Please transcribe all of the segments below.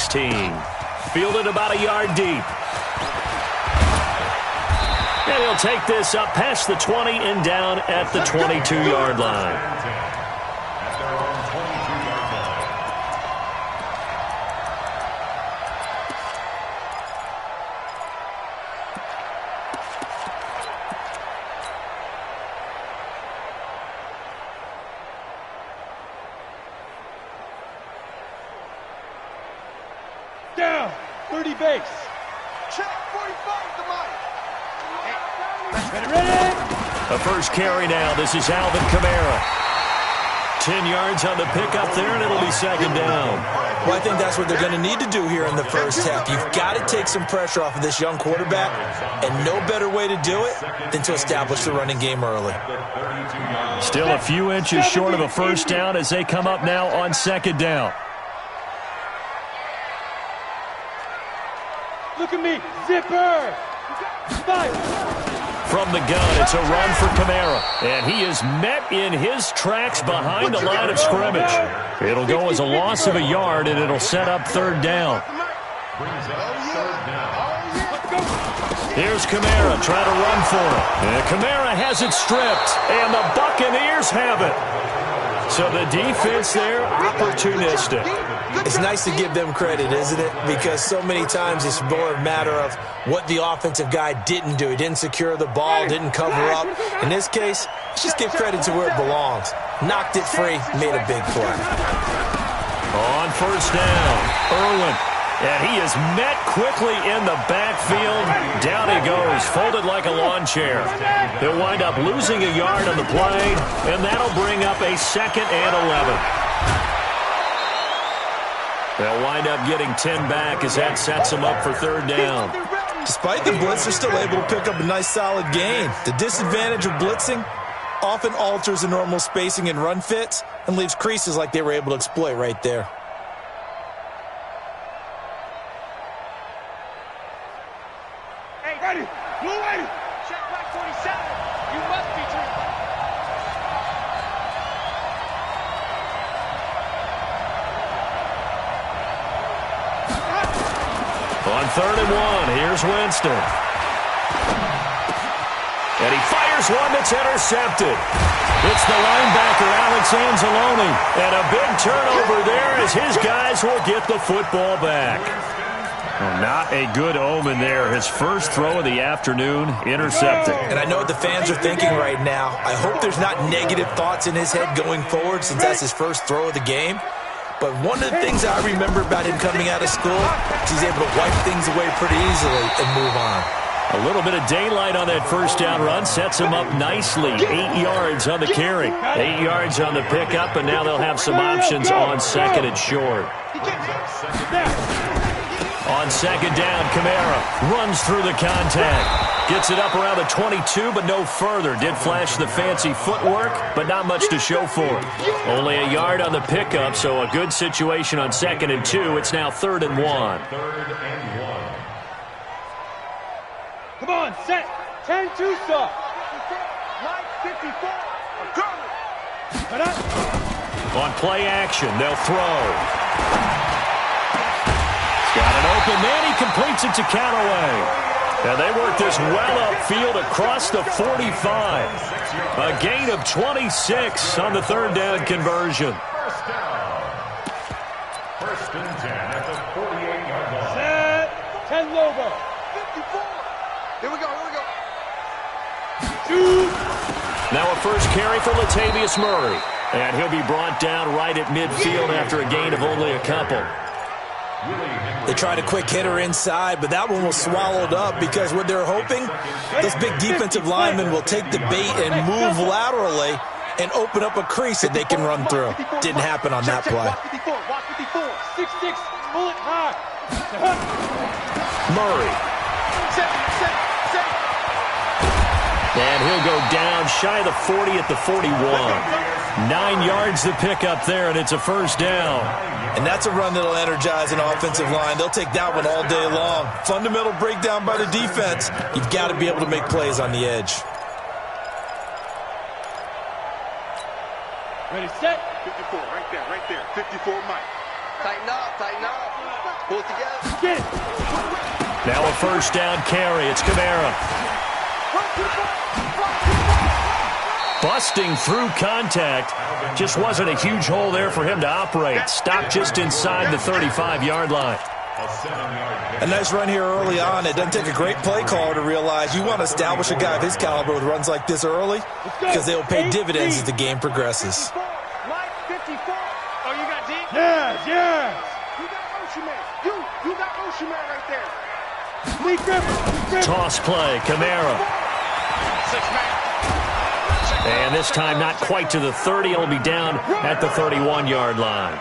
16. Fielded about a yard deep. And he'll take this up past the 20 and down at the 22-yard line. Down, 30 base. Check, 45 to Mike. Ready. A first carry now. This is Alvin Kamara. 10 yards on the pickup there, and it'll be second down. Well, I think that's what they're going to need to do here in the first half. You've got to take some pressure off of this young quarterback, and no better way to do it than to establish the running game early. Still a few inches short of a first down as they come up now on second down. Look at me, zipper. 5. From the gun, it's a run for Kamara, and he is met in his tracks behind the line of scrimmage. It'll go as a loss of a yard, and it'll set up third down. Here's Kamara trying to run for it. And Kamara has it stripped, and the Buccaneers have it. So the defense there, opportunistic. It's nice to give them credit, isn't it? Because so many times it's more a matter of what the offensive guy didn't do. He didn't secure the ball, didn't cover up. In this case, let's just give credit to where it belongs. Knocked it free, made a big play. On first down, Irwin. And he is met quickly in the backfield. Down he goes, folded like a lawn chair. They'll wind up losing a yard on the play, and that'll bring up a 2nd and 11. They'll wind up getting 10 back as that sets them up for third down. Despite the blitz, they're still able to pick up a nice solid gain. The disadvantage of blitzing often alters the normal spacing and run fits and leaves creases like they were able to exploit right there. Ready, blue ready. Check back 47. You must be true. On 3rd and 1, here's Winston. And he fires one that's intercepted. It's the linebacker, Alex Anzalone. And a big turnover there as his guys will get the football back. Well, not a good omen there. His first throw of the afternoon, intercepted. And I know what the fans are thinking right now. I hope there's not negative thoughts in his head going forward since that's his first throw of the game. But one of the things I remember about him coming out of school is he's able to wipe things away pretty easily and move on. A little bit of daylight on that first down run sets him up nicely. 8 yards on the carry. 8 yards on the pickup, and now they'll have some options on 2nd and short. On 2nd down, Kamara runs through the contact. Gets it up around the 22, but no further. Did flash the fancy footwork, but not much to show for it. Only a yard on the pickup, so a good situation on 2nd and 2. It's now 3rd and 1. Come on, set. 10-2 stop. 54. On play action, they'll throw. He's got an open man. He completes it to Callaway. And they work this well upfield across the 45. A gain of 26 on the 3rd down conversion. First and 10 at the 48-yard line. Set. 10 logo. 54. Here we go. Now a first carry for Latavius Murray. And he'll be brought down right at midfield after a gain of only a couple. They tried a quick hitter inside, but that one was swallowed up because what they're hoping, those big defensive linemen will take the bait and move laterally and open up a crease that they can run through. Didn't happen on that play. 6'6", bullet high. Murray. And he'll go down shy of the 40 at the 41. 9 yards to pick up there, and it's a first down. And that's a run that'll energize an offensive line. They'll take that one all day long. Fundamental breakdown by the defense. You've got to be able to make plays on the edge. Ready, set. 54, right there. 54, Mike. Tighten up. Pull it together. Get it. Now a first down carry. It's Kamara. Busting through contact. Just wasn't a huge hole there for him to operate. Stopped just inside the 35-yard line. A nice run here early on. It doesn't take a great play caller to realize you want to establish a guy of his caliber with runs like this early because they'll pay dividends as the game progresses. Line 54. Oh, you got deep? Yes, yes. You got motion man. You got motion man right there. Lee Griffin. Toss play. Kamara. 6-man. And this time not quite to the 30. It'll be down at the 31-yard line.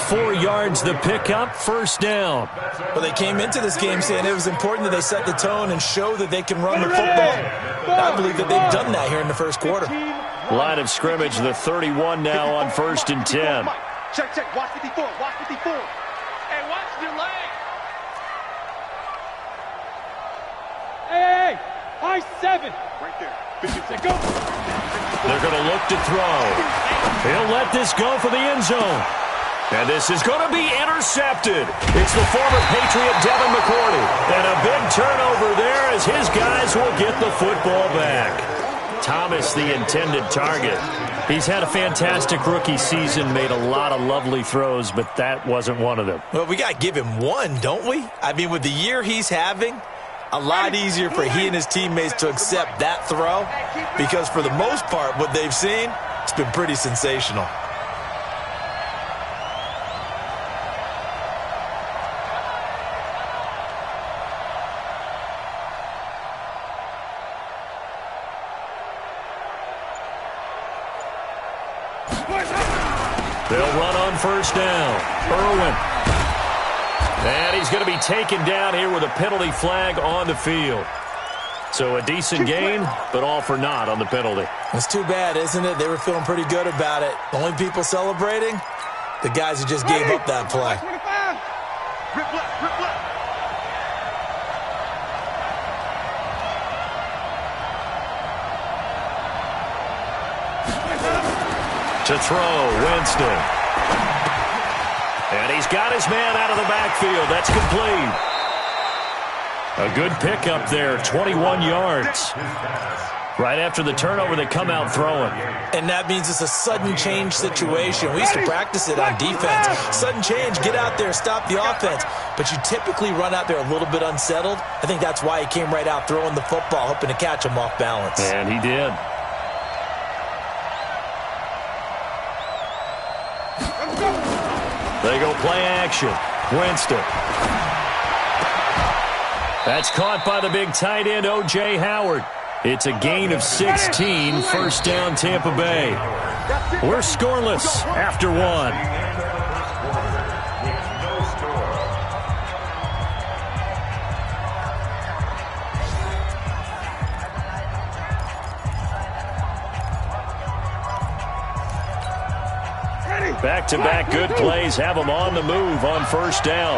4 yards the pickup, first down. Well, they came into this game saying it was important that they set the tone and show that they can run the football. And I believe that they've done that here in the first quarter. Line of scrimmage, the 31 now on 1st and 10. Check. Watch 54. Watch 54. Hey, watch your leg. Hey, high 7. Right there. 50 go. They're going to look to throw. He'll let this go for the end zone. And this is going to be intercepted. It's the former Patriot Devin McCourty. And a big turnover there as his guys will get the football back. Thomas, the intended target. He's had a fantastic rookie season, made a lot of lovely throws, but that wasn't one of them. Well, we got to give him one, don't we? I mean, with the year he's having, a lot easier for he and his teammates to accept that throw because for the most part, what they've seen, it's been pretty sensational. They'll run on first down. Irwin. And he's going to be taken down here with a penalty flag on the field. So a decent gain, but all for naught on the penalty. It's too bad, isn't it? They were feeling pretty good about it. The only people celebrating, the guys who just gave up that play. Rip left. To throw, Winston. And he's got his man out of the backfield. That's complete. A good pickup there, 21 yards. Right after the turnover, they come out throwing. And that means it's a sudden change situation. We used to practice it on defense. Sudden change, get out there, stop the offense. But you typically run out there a little bit unsettled. I think that's why he came right out throwing the football, hoping to catch him off balance. And he did. They go play action. Winston. That's caught by the big tight end, O.J. Howard. It's a gain of 16, first down Tampa Bay. We're scoreless after one. Back-to-back good plays have them on the move on first down.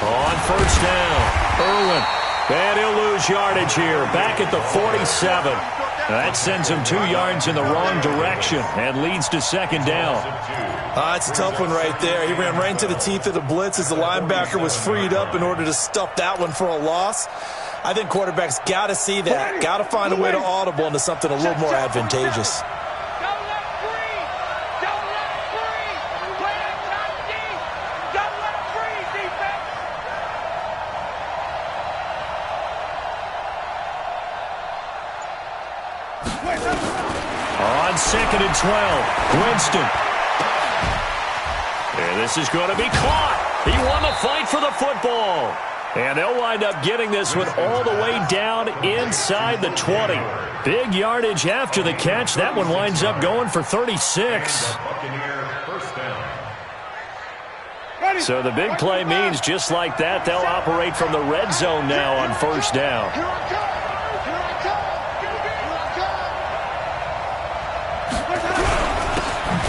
On first down, Irwin. And he'll lose yardage here. Back at the 47. That sends him 2 yards in the wrong direction and leads to second down. It's a tough one right there. He ran right into the teeth of the blitz as the linebacker was freed up in order to stuff that one for a loss. I think quarterbacks got to see that. Got to find a way to audible into something a little more advantageous. On 2nd and 12, Winston. And this is going to be caught. He won the fight for the football. And they'll wind up getting this one all the way down inside the 20. Big yardage after the catch. That one winds up going for 36. So the big play means just like that, they'll operate from the red zone now on first down.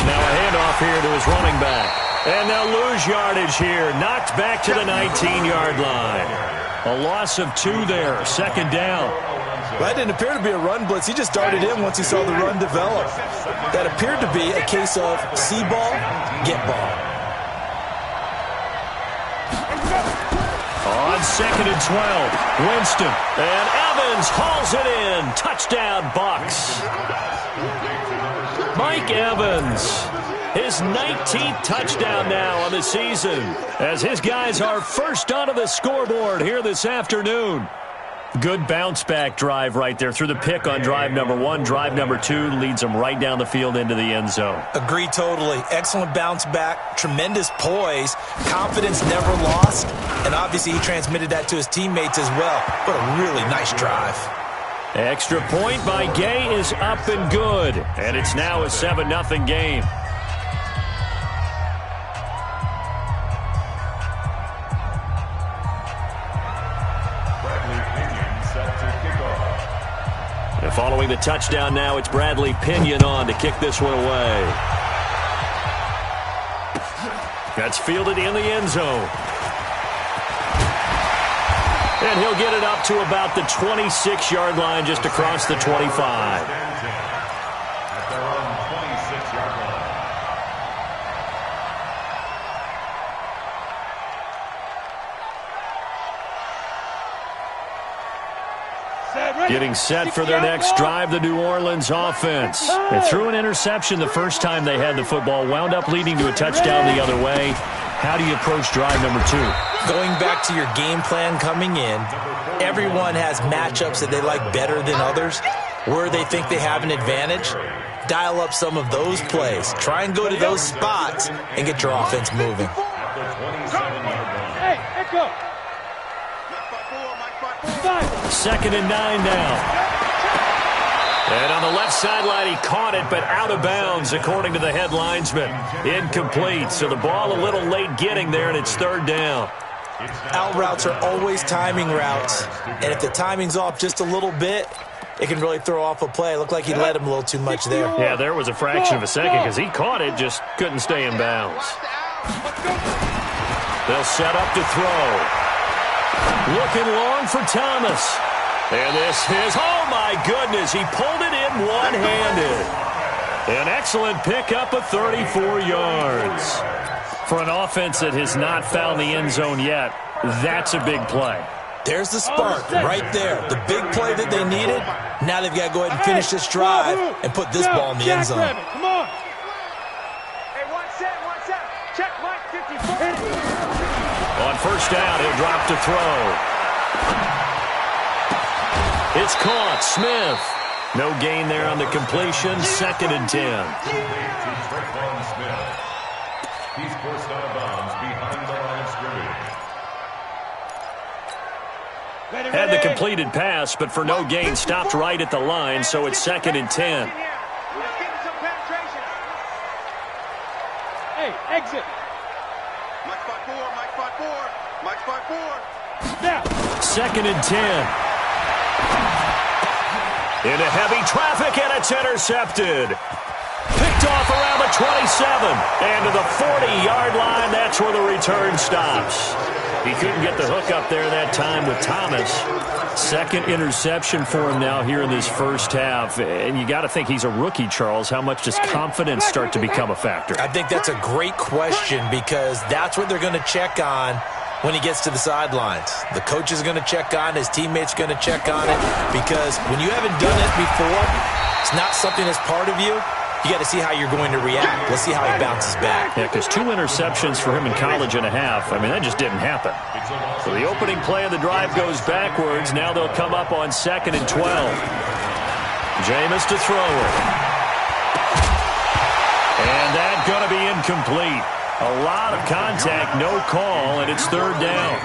Now a handoff here to his running back. And they'll lose yardage here. Knocked back to the 19-yard line. A loss of 2 there, second down. That didn't appear to be a run blitz. He just darted in once he saw the run develop. That appeared to be a case of see ball, get ball. On 2nd and 12, Winston. And Evans hauls it in. Touchdown, Bucks. Mike Evans, his 19th touchdown now on the season, as his guys are first onto the scoreboard here this afternoon. Good bounce-back drive right there through the pick on drive number 1. Drive number 2 leads them right down the field into the end zone. Agree totally. Excellent bounce-back, tremendous poise, confidence never lost, and obviously he transmitted that to his teammates as well. What a really nice drive. Extra point by Gay is up and good, and it's now a 7-0 game. And following the touchdown now, it's Bradley Pinion on to kick this one away. That's fielded in the end zone. And he'll get it up to about the 26-yard line, just across the 25. At their own 26-yard line. Getting set for their next drive, the New Orleans offense. They threw an interception the first time they had the football, wound up leading to a touchdown the other way. How do you approach drive number 2? Going back to your game plan coming in, everyone has matchups that they like better than others. Where they think they have an advantage, dial up some of those plays. Try and go to those spots and get your offense moving. Hey, echo. 2nd and 9 now. And on the left sideline, he caught it, but out of bounds, according to the head linesman. Incomplete, so the ball a little late getting there, and it's 3rd down. Out routes are always timing routes, and if the timing's off just a little bit, it can really throw off a play. It looked like he let him a little too much there. Yeah, there was a fraction of a second because he caught it, just couldn't stay in bounds. They'll set up to throw. Looking long for Thomas. And this is, oh my goodness, he pulled it in one-handed. An excellent pickup of 34 yards. For an offense that has not found the end zone yet, that's a big play. There's the spark right there. The big play that they needed. Now they've got to go ahead and finish this drive and put this ball in the end zone. Come on. Hey, 1-7. Check Mike 54. On 1st down, he'll drop to throw. It's caught. Smith. No gain there on the completion. 2nd and 10. He's forced out of bounds behind the line of scrimmage. Had the completed pass, but for no gain, stopped right at the line, so it's 2nd and 10. Hey, exit. Mike 5-4. Now. 2nd and 10. Into heavy traffic, and it's intercepted. Picked off around the 27. And to the 40-yard line, that's where the return stops. He couldn't get the hook up there that time with Thomas. 2nd interception for him now here in this first half. And you got to think he's a rookie, Charles. How much does confidence start to become a factor? I think that's a great question because that's what they're going to check on when he gets to the sidelines. The coach is going to check on it. His teammates are going to check on it because when you haven't done it before, it's not something that's part of you. You got to see how you're going to react. Let's see how he bounces back. Yeah, because 2 interceptions for him in college and a half. I mean, that just didn't happen. So the opening play of the drive goes backwards. Now they'll come up on 2nd and 12. Jameis to throw it. And that's going to be incomplete. A lot of contact, no call, and it's 3rd down.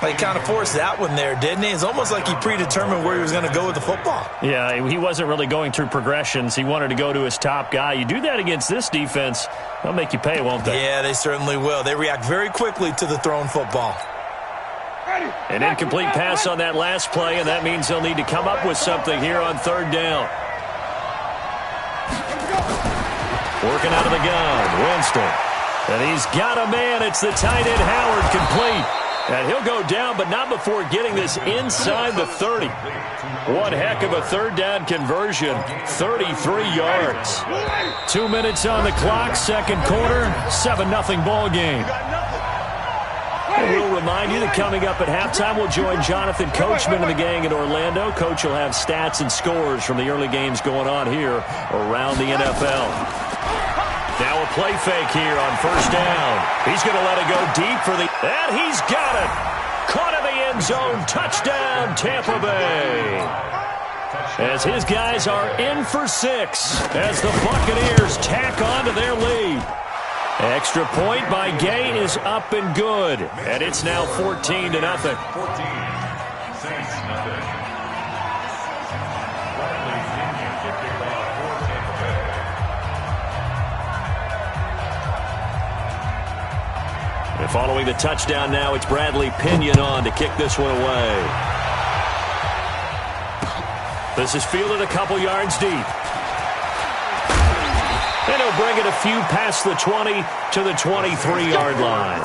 He kind of forced that one there, didn't he? It's almost like he predetermined where he was going to go with the football. Yeah, he wasn't really going through progressions. He wanted to go to his top guy. You do that against this defense, they'll make you pay, won't they? Yeah, they certainly will. They react very quickly to the thrown football. An incomplete pass on that last play, and that means they'll need to come up with something here on 3rd down. Working out of the gun, Winston. And he's got a man. It's the tight end, Howard, complete. And he'll go down, but not before getting this inside the 30. One heck of a third down conversion, 33 yards. 2 minutes on the clock, second quarter, 7-0 ball game. And we'll remind you that coming up at halftime, we'll join Jonathan Coachman and the gang in Orlando. Coach will have stats and scores from the early games going on here around the NFL. Now a play fake here on first down. He's going to let it go deep for the... And he's got it! Caught in the end zone. Touchdown, Tampa Bay. As his guys are in for 6 as the Buccaneers tack on to their lead. Extra point by Gay is up and good. And it's now 14-0. And following the touchdown now, it's Bradley Pinion on to kick this one away. This is fielded a couple yards deep. And he'll bring it a few past the 20 to the 23-yard line.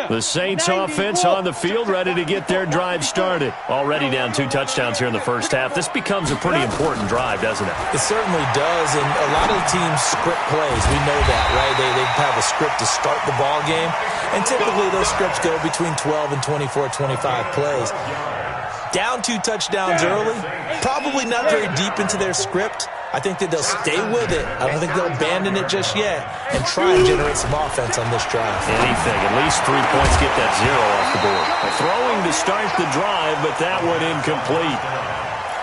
The Saints offense on the field, ready to get their drive started. Already down 2 touchdowns here in the first half. This becomes a pretty important drive, doesn't it? It certainly does, and a lot of the teams script plays. We know that, right? They have a script to start the ball game, and typically those scripts go between 12 and 24, 25 plays. Down 2 touchdowns early, probably not very deep into their script. I think that they'll stay with it. I don't think they'll abandon it just yet and try and generate some offense on this drive. Anything. At least 3 points, get that 0 off the board. Throwing to start the drive, but that one incomplete.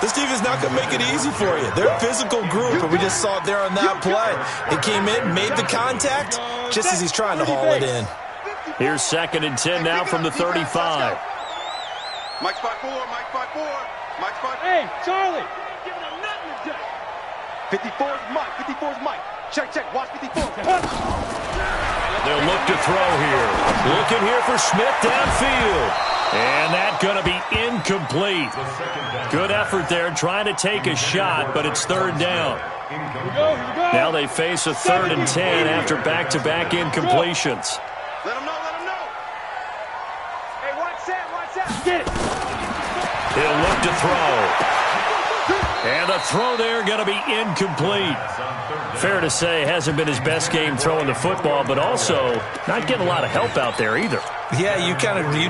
This defense is not going to make it easy for you. They're a physical group, and we just saw it there on that play. It came in, made the contact, just as he's trying to haul it in. Here's 2nd and 10 now from the 35. Mike spot 4, Mike spot 4, Mike spot 4. Hey, Charlie. 54 is Mike, 54 is Mike. Check, watch 54. They'll look to throw here. Looking here for Smith downfield. And that's going to be incomplete. Good effort there trying to take a shot, but it's 3rd down. Here we go. Now they face a 3rd and 10 after back-to-back incompletions. Let him know. Hey, watch that. Get it. He'll look to throw. And the throw there going to be incomplete. Fair to say, hasn't been his best game throwing the football, but also not getting a lot of help out there either. Yeah, you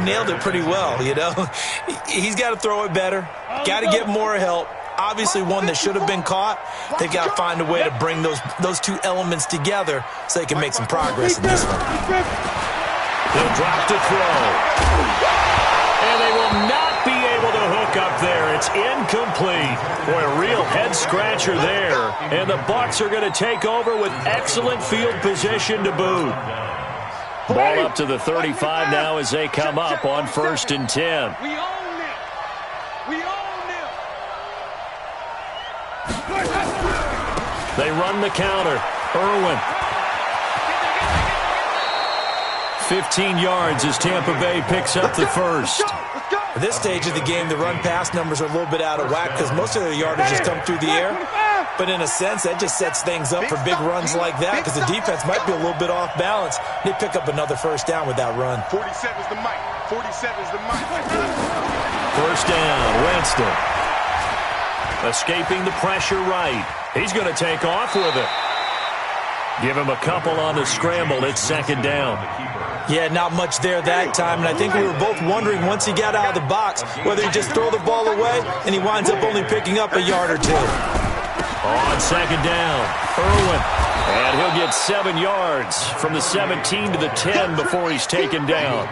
nailed it pretty well, you know. He's got to throw it better. Got to get more help. Obviously one that should have been caught. They've got to find a way to bring those 2 elements together so they can make some progress in this one. He'll drop to throw. And they will not be able to hook up there. It's incomplete. Boy, a real head-scratcher there. And the Bucs are going to take over with excellent field position to boot. Ball up to the 35 now as they come up on 1st and 10. We own them. They run the counter. Irwin. 15 yards as Tampa Bay picks up the first. At this stage of the game, the run-pass numbers are a little bit out of whack because most of their yardage has come through the air. But in a sense, that just sets things up for big runs like that because the defense might be a little bit off balance. They pick up another 1st down with that run. 47 is the mic. 47 is the mic. 1st down, Winston. Escaping the pressure right. He's going to take off with it. Give him a couple on the scramble. It's 2nd down. Yeah, not much there that time, and I think we were both wondering once he got out of the box whether he'd just throw the ball away, and he winds up only picking up a yard or 2. On 2nd down, Irwin. And he'll get 7 yards from the 17 to the 10 before he's taken down.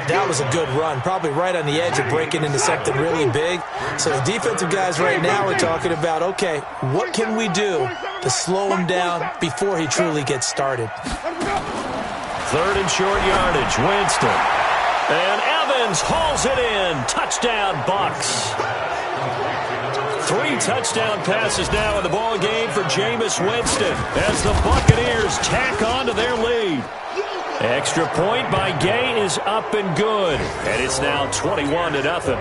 That was a good run, probably right on the edge of breaking into something really big. So the defensive guys right now are talking about, okay, what can we do to slow him down before he truly gets started? 3rd and short yardage, Winston. And Evans hauls it in. Touchdown, Bucs. 3 touchdown passes now in the ball game for Jameis Winston as the Buccaneers tack on to their lead. Extra point by Gay is up and good. And it's now 21-0.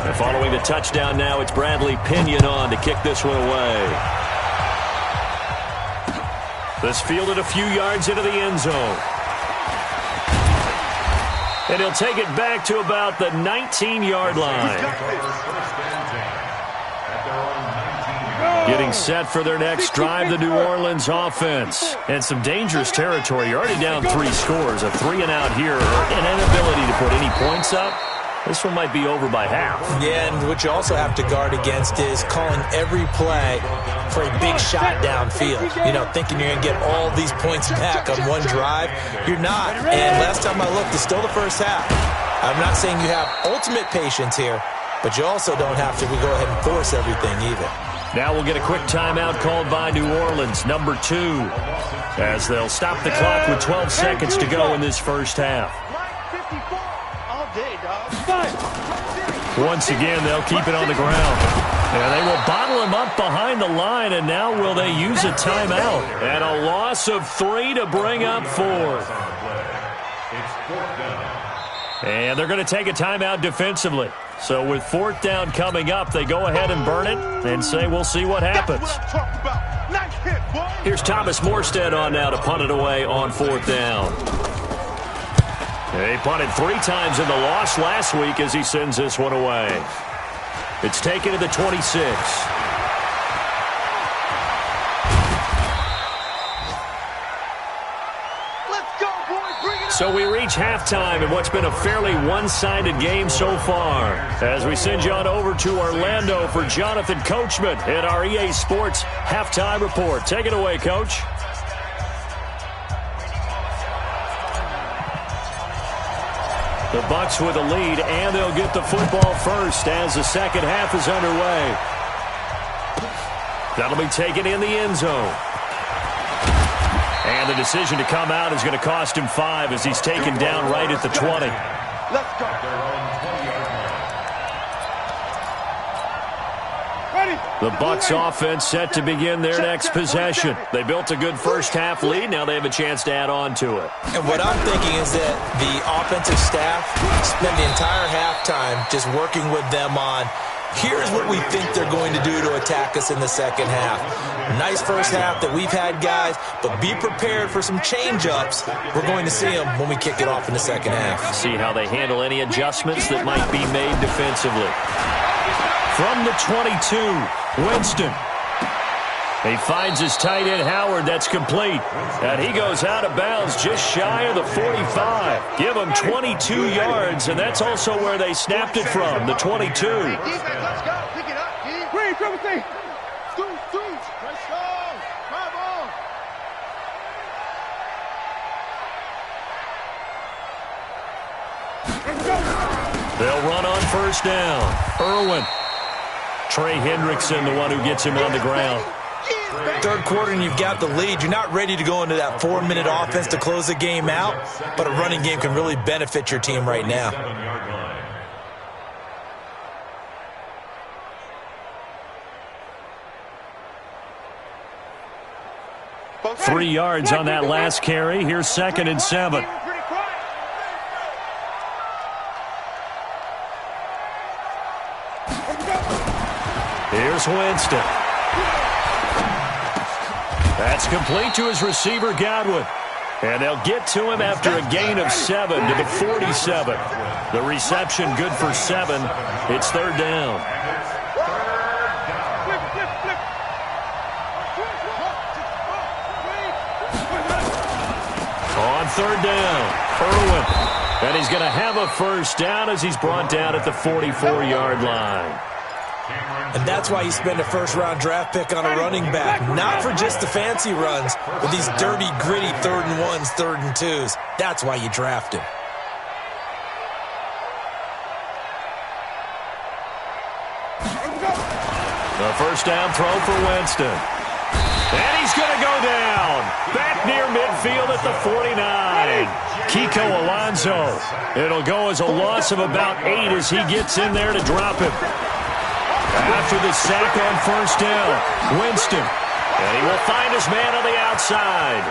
And following the touchdown now, it's Bradley Pinion on to kick this one away. This fielded a few yards into the end zone. And he'll take it back to about the 19-yard line. Getting set for their next drive, the New Orleans offense. And some dangerous territory. You're already down 3 scores. A 3-and-out here. An inability to put any points up. This one might be over by half. Yeah, and what you also have to guard against is calling every play for a big shot downfield. You know, thinking you're going to get all these points back on one drive. You're not. And last time I looked, it's still the first half. I'm not saying you have ultimate patience here, but you also don't have to go ahead and force everything either. Now we'll get a quick timeout called by New Orleans, number 2, as they'll stop the clock with 12 seconds to go in this first half. Once again, they'll keep it on the ground. And they will bottle him up behind the line, and now will they use a timeout? And a loss of 3 to bring up 4th. And they're going to take a timeout defensively. So with 4th down coming up, they go ahead and burn it and say we'll see what happens. Here's Thomas Morstead on now to punt it away on 4th down. He punted 3 times in the loss last week as he sends this one away. It's taken to the 26. So we reach halftime in what's been a fairly one-sided game so far. As we send you on over to Orlando for Jonathan Coachman in our EA Sports Halftime Report. Take it away, Coach. The Bucs with a lead, and they'll get the football first as the second half is underway. That'll be taken in the end zone. And the decision to come out is going to cost him 5 as he's taken down right at the 20. Let's go. The Bucs offense set to begin their next possession. They built a good first half lead. Now they have a chance to add on to it. And what I'm thinking is that the offensive staff spend the entire halftime just working with them on, here's what we think they're going to do to attack us in the second half. Nice first half that we've had, guys, but be prepared for some change-ups. We're going to see them when we kick it off in the second half. See how they handle any adjustments that might be made defensively. From the 22, Winston. He finds his tight end, Howard. That's complete. And he goes out of bounds just shy of the 45. Give him 22 yards, and that's also where they snapped it from, the 22. Let's go. Pick it up. Green, triple C. Let's go. Come on. They'll run on first down. Irwin. Trey Hendrickson, the one who gets him on the ground. Third quarter and you've got the lead. You're not ready to go into that 4-minute offense to close the game out, but a running game can really benefit your team right now. 3 yards on that last carry. Here's 2nd and 7. Here's Winston. That's complete to his receiver, Godwin. And they'll get to him after a gain of 7 to the 47. The reception good for 7. It's 3rd down. On 3rd down, Irwin. And he's going to have a first down as he's brought down at the 44-yard line. And that's why you spend a first-round draft pick on a running back. Not for just the fancy runs, but these dirty, gritty 3rd and 1s, 3rd and 2s. That's why you draft him. The first down throw for Winston. And he's going to go down. Back near midfield at the 49. Kiko Alonso. It'll go as a loss of about 8 as he gets in there to drop him. After the sack on first down, Winston. And he will find his man on the outside.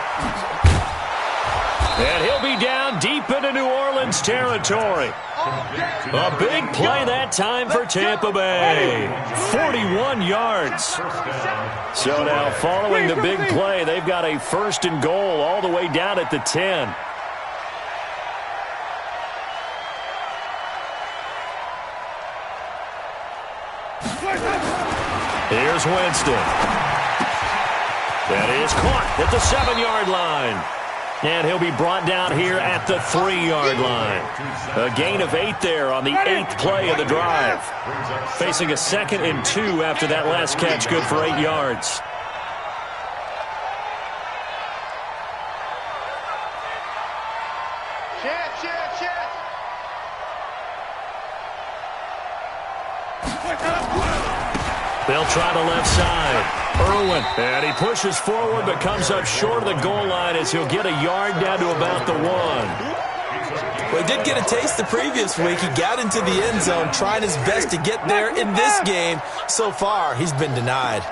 And he'll be down deep into New Orleans territory. A big play that time for Tampa Bay. 41 yards. So now following the big play, they've got a 1st and goal all the way down at the 10. Here's Winston. That is caught at the 7-yard line. And he'll be brought down here at the 3-yard line. A gain of 8 there on the 8th play of the drive. Facing a 2nd and 2 after that last catch, good for 8 yards. They'll try the left side. Irwin, and he pushes forward but comes up short of the goal line as he'll get a yard down to about the 1. Well, he did get a taste the previous week. He got into the end zone trying his best to get there in this game. So far, he's been denied.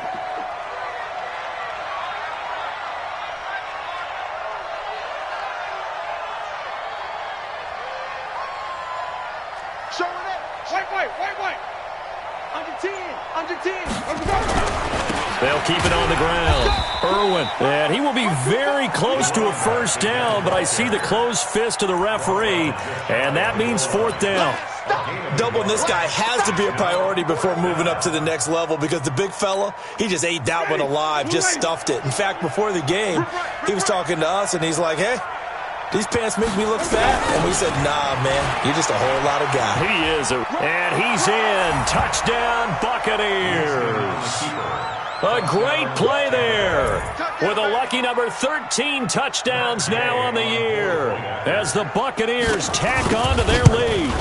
White. Under 10. They'll keep it on the ground. Irwin, and he will be very close to a 1st down, but I see the closed fist of the referee, and that means 4th down. Doubling this guy has to be a priority before moving up to the next level because the big fella, he just ate that one alive, just stuffed it. In fact, before the game, he was talking to us, and he's like, hey, these pants make me look fat. And we said, nah, man, you're just a whole lot of guy. He is. And he's in. Touchdown, Buccaneers. A great play there with a lucky number 13 touchdowns now on the year as the Buccaneers tack on to their lead.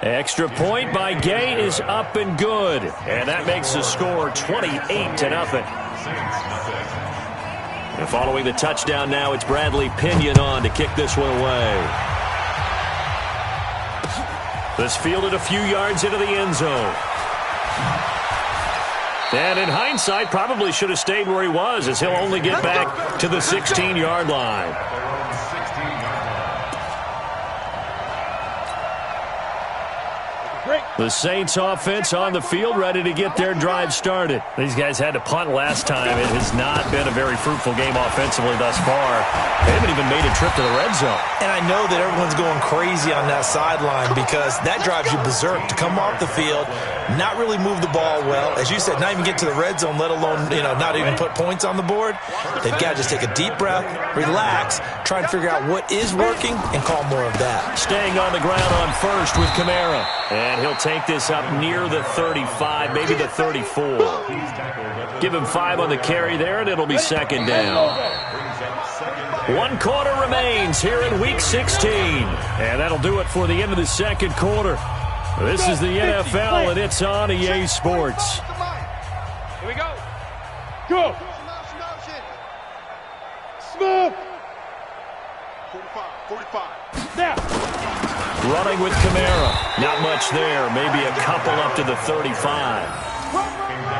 Extra point by Gay is up and good, and that makes the score 28-0. And following the touchdown now, it's Bradley Pinion on to kick this one away. This fielded a few yards into the end zone. And in hindsight, probably should have stayed where he was as he'll only get back to the 16-yard line. The Saints offense on the field, ready to get their drive started. These guys had to punt last time. It has not been a very fruitful game offensively thus far. They haven't even made a trip to the red zone. And I know that everyone's going crazy on that sideline because that drives you berserk to come off the field, not really move the ball well. As you said, not even get to the red zone, let alone, not even put points on the board. They've got to just take a deep breath, relax, try and figure out what is working, and call more of that. Staying on the ground on first with Kamara. And he'll take this up near the 35, maybe the 34. Give him 5 on the carry there, and it'll be 2nd down. 1 quarter remains here in Week 16. And that'll do it for the end of the 2nd quarter. This is the NFL, and it's on EA Sports. Here we go. Go. Smooth. 45. Now. Running with Kamara. Not much there. Maybe a couple up to the 35.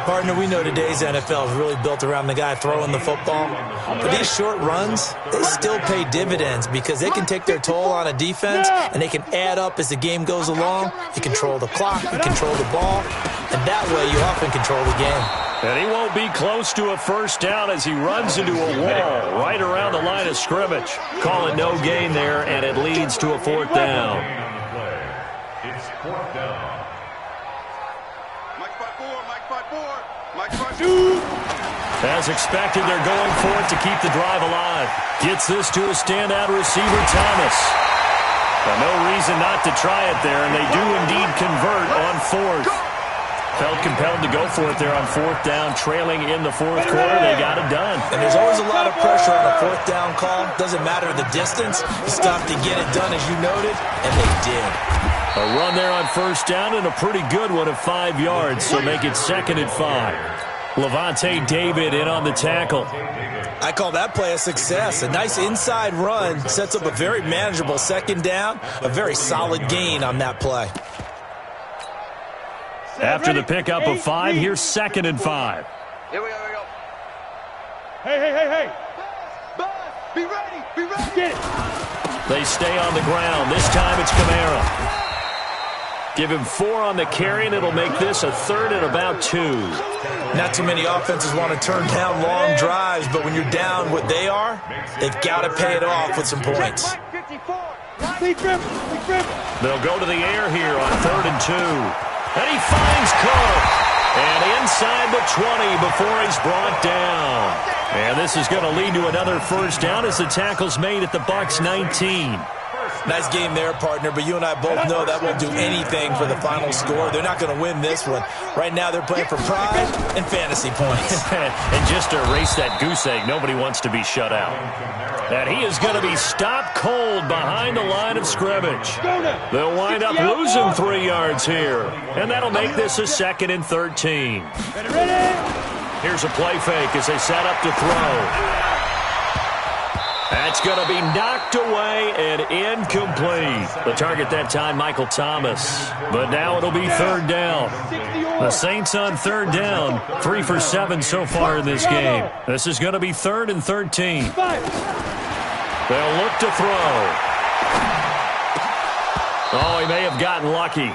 Partner, we know today's NFL is really built around the guy throwing the football. But these short runs, they still pay dividends because they can take their toll on a defense and they can add up as the game goes along. You control the clock, you control the ball, and that way you often control the game. And he won't be close to a 1st down as he runs into a wall right around the line of scrimmage. Call it no gain there, and it leads to a 4th down. It's 4th down. As expected, they're going for it to keep the drive alive. Gets this to a standout receiver, Thomas. Well, no reason not to try it there, and they do indeed convert on 4th. Felt compelled to go for it there on 4th down, trailing in the 4th quarter. They got it done. And there's always a lot of pressure on a 4th down call. Doesn't matter the distance. You stop to get it done, as you noted, and they did. A run there on 1st down and a pretty good one of 5 yards, so make it 2nd and 5. Levante David in on the tackle. I call that play a success. A nice inside run sets up a very manageable 2nd down, a very solid gain on that play. After the pickup of 5, here's 2nd and 5. Here we go. Hey. Be ready. Be ready. Get it. They stay on the ground. This time it's Kamara. Give him 4 on the carry, and it'll make this a 3rd and about 2. Not too many offenses want to turn down long drives, but when you're down what they are, they've got to pay it off with some points. They'll go to the air here on 3rd and 2. And he finds Cook. And inside the 20 before he's brought down. And this is going to lead to another first down as the tackle's made at the Bucs 19. Nice game there, partner, but you and I both know that won't do anything for the final score. They're not going to win this one. Right now, they're playing for pride and fantasy points. And just to erase that goose egg, nobody wants to be shut out. And he is going to be stopped cold behind the line of scrimmage. They'll wind up losing 3 yards here. And that'll make this a 2nd and 13. Here's a play fake as they set up to throw. That's going to be knocked away and incomplete. The target that time, Michael Thomas. But now it'll be 3rd down. The Saints on 3rd down, 3 for 7 so far in this game. This is going to be 3rd and 13. They'll look to throw. Oh, he may have gotten lucky.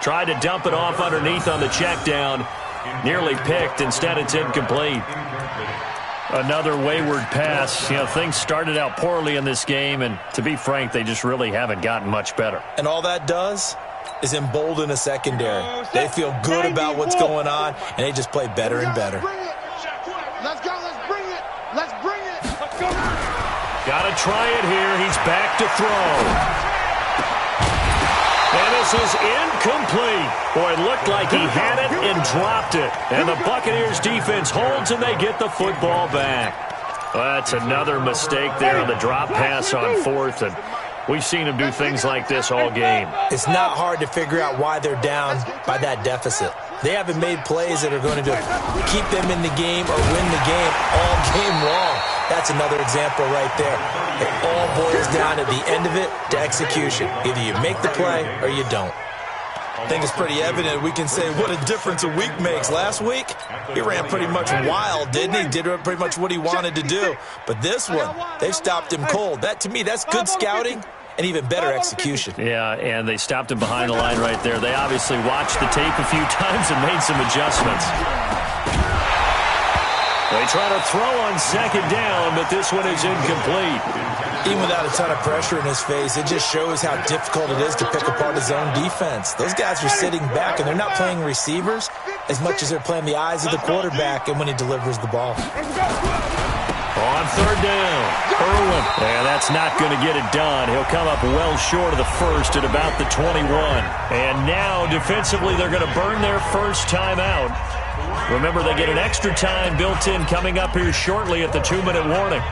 Tried to dump it off underneath on the check down. Nearly picked. Instead, it's incomplete. Another wayward pass. You know, things started out poorly in this game, and to be frank, they just really haven't gotten much better. And all that does is embolden a secondary. They feel good about what's going on, and they just play better and better. Let's go. Let's bring it. Let's bring it. Let's go. Got to try it here. He's back to throw. And this is incomplete. Boy, it looked like he had it and dropped it. And the Buccaneers defense holds and they get the football back. That's another mistake there on the drop pass on 4th. And we've seen him do things like this all game. It's not hard to figure out why they're down by that deficit. They haven't made plays that are going to keep them in the game or win the game all game long. That's another example right there. It all boils down at the end of it to execution. Either you make the play or you don't. I think it's pretty evident. We can say what a difference a week makes. Last week, he ran pretty much wild, didn't he? Did pretty much what he wanted to do. But this one, they've stopped him cold. That, to me, that's good scouting and even better execution. Yeah, and they stopped him behind the line right there. They obviously watched the tape a few times and made some adjustments. They try to throw on 2nd down, but this one is incomplete. Even without a ton of pressure in his face, it just shows how difficult it is to pick apart his own defense. Those guys are sitting back, and they're not playing receivers as much as they're playing the eyes of the quarterback and when he delivers the ball. On 3rd down, Irwin. And that's not going to get it done. He'll come up well short of the first at about the 21. And now, defensively, they're going to burn their first time out. Remember, they get an extra time built in coming up here shortly at the 2-minute warning.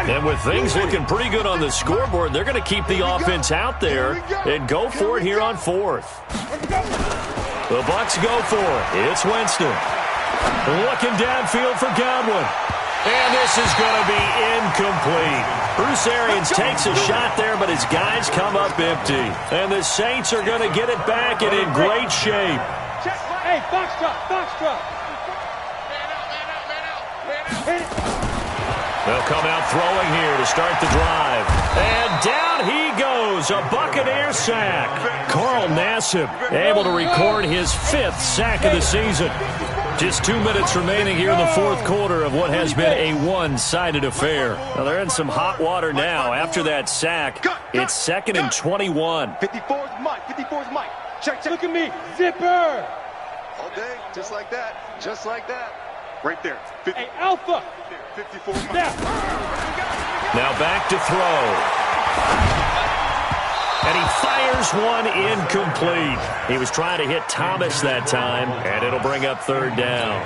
And with things looking pretty good on the scoreboard, they're going to keep the offense out there and go for it here on 4th. The Bucs go for it. It's Winston. Looking downfield for Godwin. And this is going to be incomplete. Bruce Arians takes a shot there, but his guys come up empty. And the Saints are going to get it back and in great shape. Hey, box drop. They'll come out throwing here to start the drive. And down he goes, a Buccaneer sack. Carl Nassib able to record his 5th sack of the season. Just 2 minutes remaining here in the 4th quarter of what has been a one-sided affair. Now they're in some hot water now. After that sack, it's 2nd and 21. 54's Mike. Check. Look at me. Zipper. All day, just like that. Right there. 50. Hey, Alpha. 54. Now back to throw. And he fires one incomplete. He was trying to hit Thomas that time, and it'll bring up 3rd down.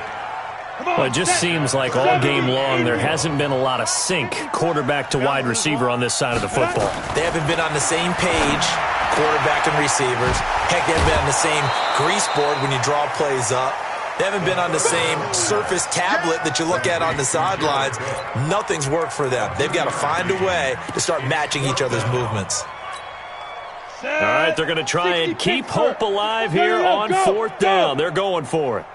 Well, it just seems like all game long there hasn't been a lot of sync quarterback to wide receiver on this side of the football. They haven't been on the same page, quarterback and receivers. Heck, they haven't been on the same grease board when you draw plays up. They haven't been on the same surface tablet that you look at on the sidelines. Nothing's worked for them. They've got to find a way to start matching each other's movements. All right, they're going to try and keep hope alive here on fourth down. They're going for it.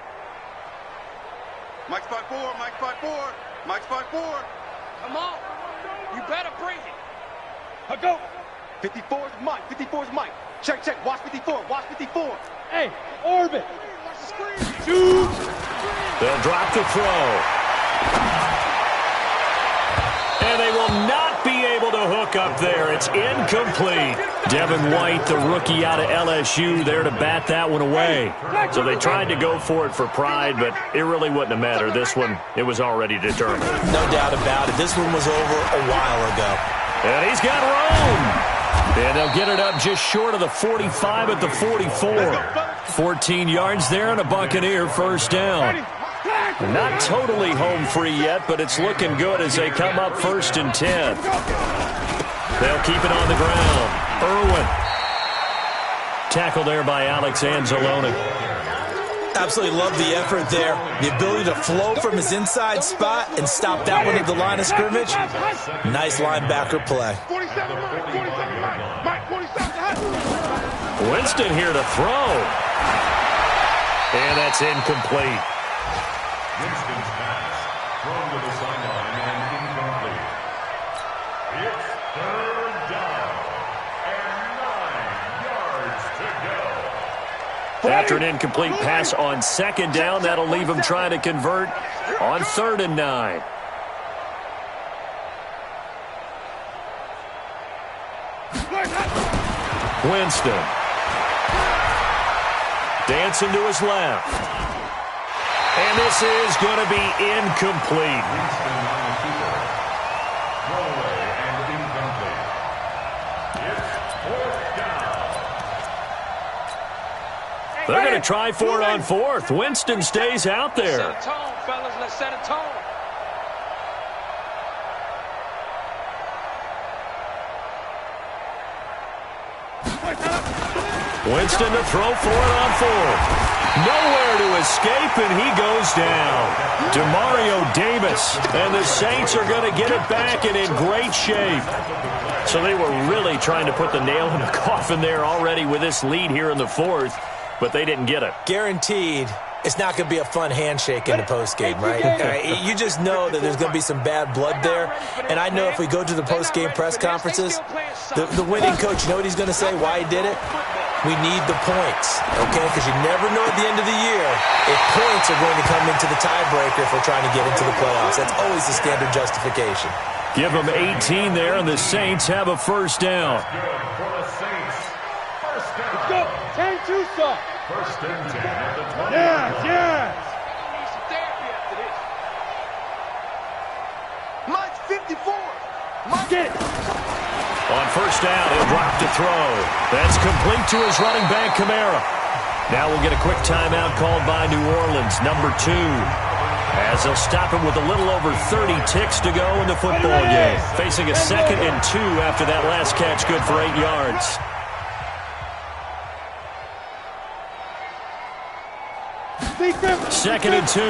Mike's 5-4, Mike's 5-4, Mike's 5-4. Come on. You better bring it. I go. 54 is Mike, 54 is Mike. Check, check, watch 54, watch 54. Hey, orbit. Watch the screen. Shoot. They'll drop the throw. And they will not be able to hook up there. It's incomplete. Devin White, the rookie out of LSU, there to bat that one away. So they tried to go for it for pride, but it really wouldn't have mattered. This one, it was already determined. No doubt about it. This one was over a while ago. And he's got room. And they'll get it up just short of the 45 at the 44. 14 yards there and a Buccaneer first down. Not totally home free yet, but it's looking good as they come up 1st and 10. They'll keep it on the ground. Irwin. Tackle there by Alex Anzalone. Absolutely love the effort there. The ability to flow from his inside spot and stop that one at the line of scrimmage. Nice linebacker play. 47, Mike, 47. Winston here to throw. And that's incomplete. Winston's pass thrown to the sideline and incomplete. It's 3rd down and 9 yards to go. After an incomplete pass on 2nd down, that'll leave him trying to convert on 3rd and 9. Winston. Dancing to his left. And this is going to be incomplete. Winston on the keeper. Throwaway and incomplete. It's 4th down. They're going to try for it on 4th. Winston stays out there. Set a tone, fellas. Let's set a tone. Winston to throw for it on 4th. Nowhere to escape, and he goes down. Demario Davis, and the Saints are going to get it back and in great shape. So they were really trying to put the nail in the coffin there already with this lead here in the 4th, but they didn't get it. Guaranteed, it's not going to be a fun handshake in the postgame, right? You just know that there's going to be some bad blood there. And I know if we go to the postgame press conferences, the winning coach, you know what he's going to say, why he did it? We need the points, okay? Because you never know at the end of the year if points are going to come into the tiebreaker if we're trying to get into the playoffs. That's always the standard justification. Give them 18 there, and the Saints have a first down. For the Saints. First down. Let's go. 10-2, son. 1st and 10 at the 20. Yes, yes. Need some therapy after this. Mike's 54. Mike. Get it. On 1st down, he'll drop to throw. That's complete to his running back, Kamara. Now we'll get a quick timeout called by New Orleans, number 2. As they'll stop him with a little over 30 ticks to go in the football game. Facing a 2nd and 2 after that last catch, good for 8 yards. Second and 2.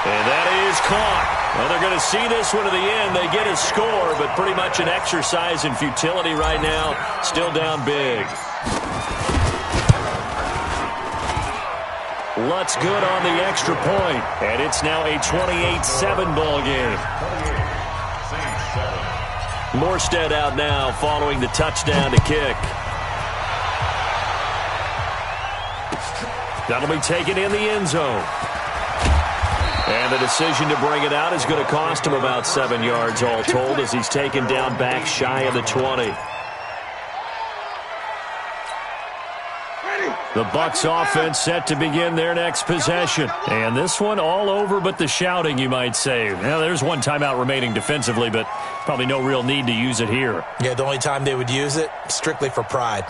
And that is caught. Well, they're going to see this one to the end. They get a score, but pretty much an exercise in futility right now. Still down big. Lutz good on the extra point. And it's now a 28-7 ball game. Morstead out now following the touchdown to kick. That'll be taken in the end zone. And the decision to bring it out is going to cost him about 7 yards all told as he's taken down back shy of the 20. The Bucs offense set to begin their next possession. And this one all over but the shouting, you might say. Now, there's one timeout remaining defensively, but probably no real need to use it here. Yeah, the only time they would use it, strictly for pride.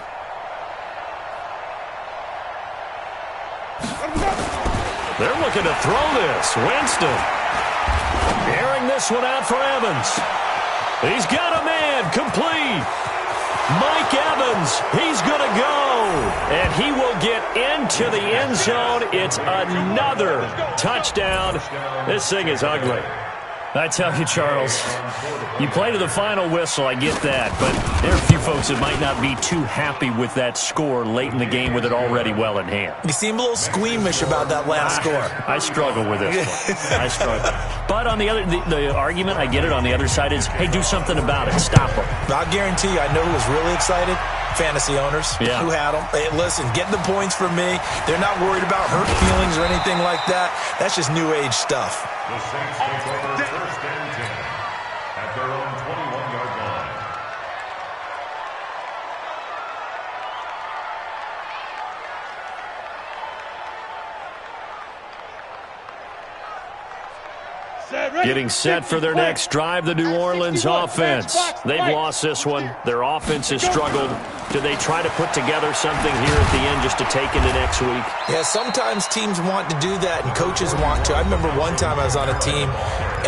They're looking to throw this. Winston airing this one out for Evans. He's got a man complete. Mike Evans, he's going to go. And he will get into the end zone. It's another touchdown. This thing is ugly. I tell you, Charles, you play to the final whistle, I get that, but there are a few folks that might not be too happy with that score late in the game with it already well in hand. You seem a little squeamish about that last score. I struggle with this one. I struggle. But on the other, the argument, I get it, on the other side is, hey, do something about it. Stop them. I'll guarantee you, I know who was really excited. Fantasy owners who had them. Hey, listen, getting the points from me. They're not worried about hurt feelings or anything like that. That's just new age stuff. The Saints take over 1st and 10 at their own 21-yard line. Getting set for their next drive, the New Orleans offense. They've lost this one. Their offense has struggled. Do they try to put together something here at the end just to take into next week? Yeah, sometimes teams want to do that and coaches want to. I remember one time I was on a team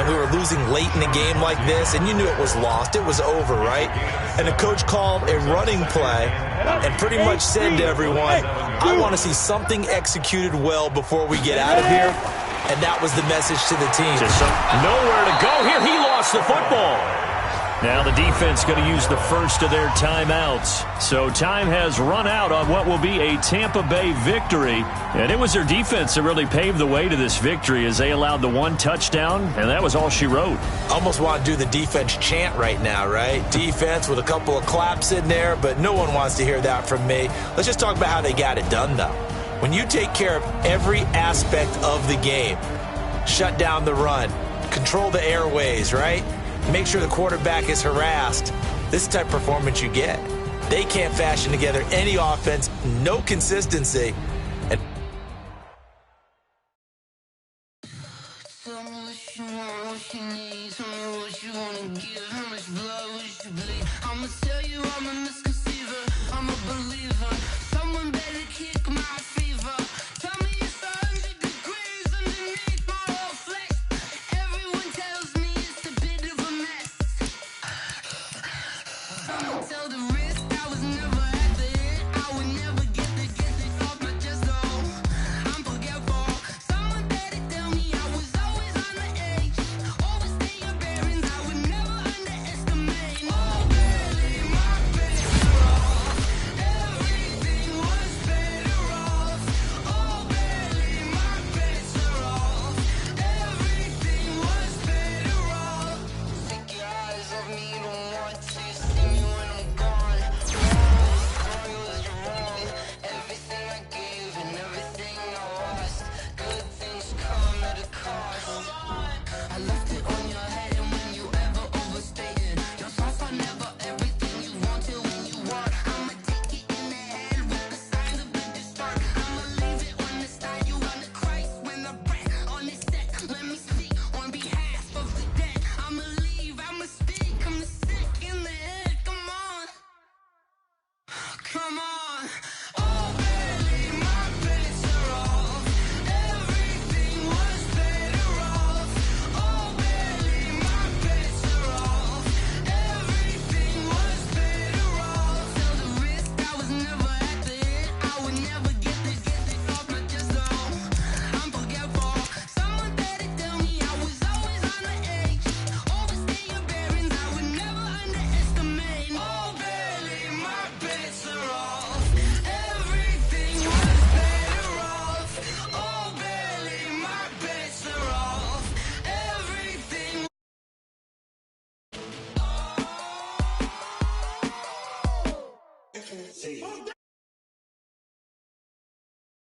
and we were losing late in a game like this, and you knew it was lost. It was over, right? And the coach called a running play and pretty much said to everyone, I want to see something executed well before we get out of here. And that was the message to the team. Just nowhere to go here. He lost the football. Now the defense going to use the first of their timeouts. So time has run out on what will be a Tampa Bay victory. And it was their defense that really paved the way to this victory as they allowed the one touchdown, and that was all she wrote. Almost want to do the defense chant right now, right? Defense with a couple of claps in there, but no one wants to hear that from me. Let's just talk about how they got it done, though. When you take care of every aspect of the game, shut down the run, control the airways, right? Make sure the quarterback is harassed. This is the type of performance you get. They can't fashion together any offense, no consistency,